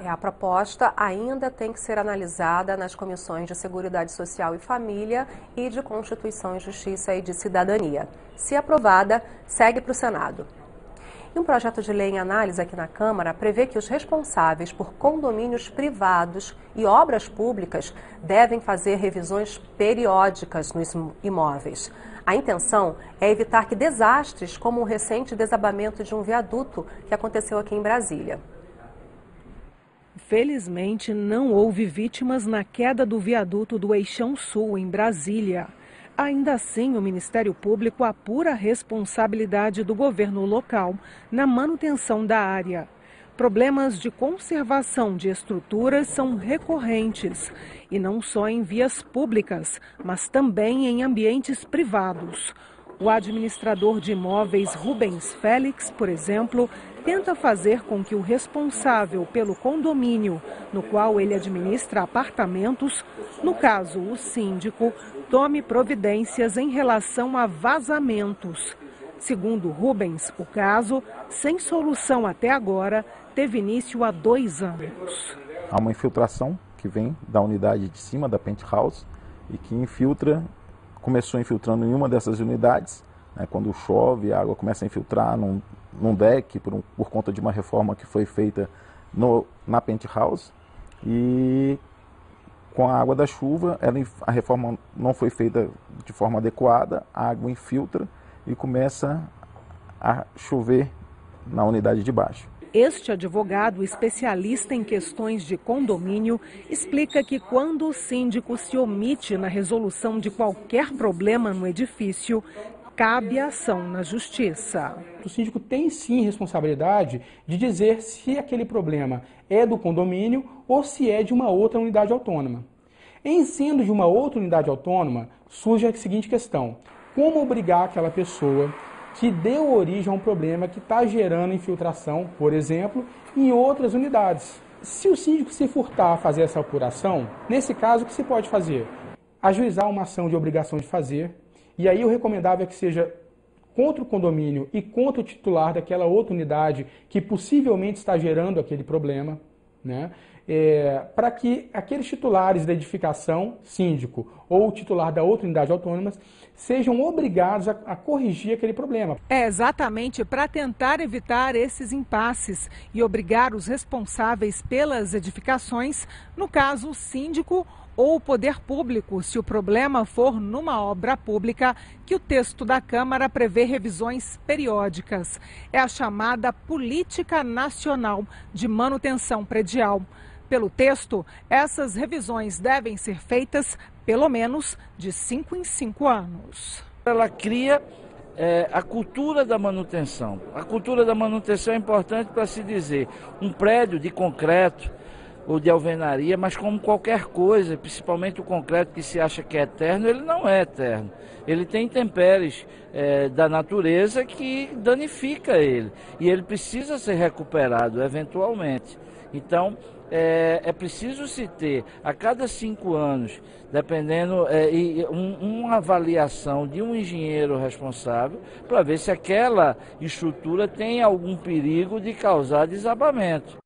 A proposta ainda tem que ser analisada nas comissões de Seguridade Social e Família e de Constituição e Justiça e de Cidadania. Se aprovada, segue para o Senado. E um projeto de lei em análise aqui na Câmara prevê que os responsáveis por condomínios privados e obras públicas devem fazer revisões periódicas nos imóveis. A intenção é evitar que desastres como o recente desabamento de um viaduto que aconteceu aqui em Brasília. Felizmente, não houve vítimas na queda do viaduto do Eixão Sul, em Brasília. Ainda assim, o Ministério Público apura a responsabilidade do governo local na manutenção da área. Problemas de conservação de estruturas são recorrentes, e não só em vias públicas, mas também em ambientes privados. O administrador de imóveis Rubens Félix, por exemplo, tenta fazer com que o responsável pelo condomínio, no qual ele administra apartamentos, no caso o síndico, tome providências em relação a vazamentos. Segundo Rubens, o caso, sem solução até agora, teve início há 2 anos. Há uma infiltração que vem da unidade de cima da penthouse e que começou infiltrando em uma dessas unidades, né, quando chove, a água começa a infiltrar num deck por conta de uma reforma que foi feita na penthouse, e com a água da chuva, a reforma não foi feita de forma adequada, a água infiltra e começa a chover na unidade de baixo. Este advogado, especialista em questões de condomínio, explica que quando o síndico se omite na resolução de qualquer problema no edifício, cabe a ação na justiça. O síndico tem sim responsabilidade de dizer se aquele problema é do condomínio ou se é de uma outra unidade autônoma. Em sendo de uma outra unidade autônoma, surge a seguinte questão: como obrigar aquela pessoa que deu origem a um problema que está gerando infiltração, por exemplo, em outras unidades? Se o síndico se furtar a fazer essa apuração, nesse caso, o que se pode fazer? Ajuizar uma ação de obrigação de fazer, e aí o recomendável é que seja contra o condomínio e contra o titular daquela outra unidade que possivelmente está gerando aquele problema, né? Para que aqueles titulares da edificação, síndico ou o titular da outra unidade autônoma, sejam obrigados a corrigir aquele problema. É exatamente para tentar evitar esses impasses e obrigar os responsáveis pelas edificações, no caso o síndico ou o poder público, se o problema for numa obra pública, que o texto da Câmara prevê revisões periódicas. É a chamada Política Nacional de Manutenção Predial. Pelo texto, essas revisões devem ser feitas pelo menos de 5 em 5 anos. Ela cria a cultura da manutenção. A cultura da manutenção é importante para se dizer, um prédio de concreto ou de alvenaria, mas como qualquer coisa, principalmente o concreto que se acha que é eterno, ele não é eterno. Ele tem intempéries da natureza que danifica ele, e ele precisa ser recuperado eventualmente. Então, é preciso se ter, a cada 5 anos, dependendo, uma avaliação de um engenheiro responsável para ver se aquela estrutura tem algum perigo de causar desabamento.